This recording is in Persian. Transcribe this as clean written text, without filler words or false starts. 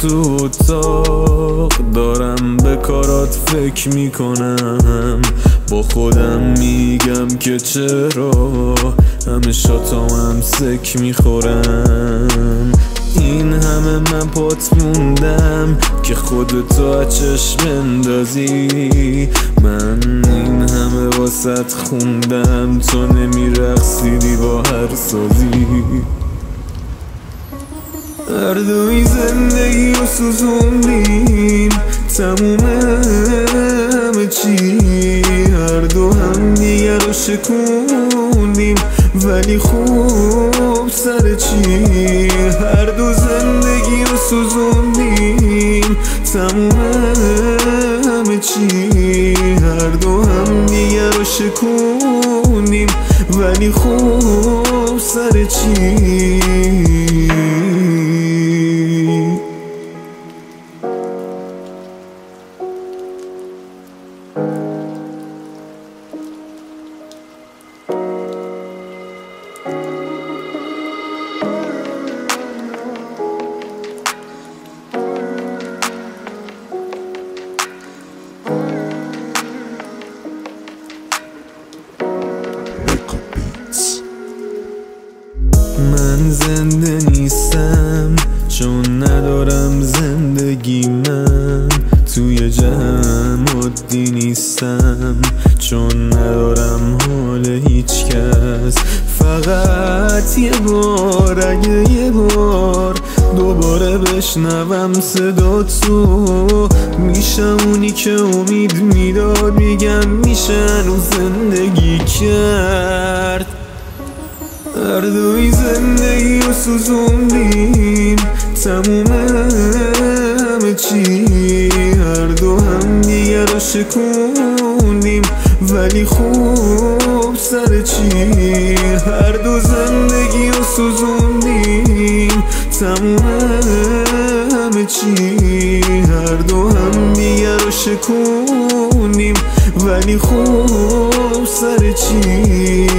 تو اتاق دارم به کارات فکر میکنم، با خودم میگم که چرا همه شاتام سک میخورم. این همه من پات موندم که خودتو از چشم اندازی، من این همه واسط خوندم تو نمیرقصیدی با هر سازی. هر دوی زندگی رو سوزوندیم، تموم همه چی، هر دو هم دیگر رو شکوندیم، ولی خوب سر چی؟ هر دو زندگی رو سوزوندیم، تموم همه چی، هر دو هم دیگر رو شکوندیم، ولی خوب سر چی؟ من زنده نیستم چون ندارم زندگی، من توی جمع عادی نیستم چون ندارم حال هیچ کس. فقط یه بار، اگه یه بار دوباره بشنوم صدا تو، میشم اونی که امید میداد، میگم میشه هنوز زندگی کرد. هر دوی زندگی رو سوزوندیم، تموم همه چی، هر دو هم دیگر رو شکوندیم، ولی خوب سر چی؟ هر دو زندگی رو سوزوندیم، تموم همه چی، هر دو هم دیگر رو شکوندیم، ولی خوب سر چی؟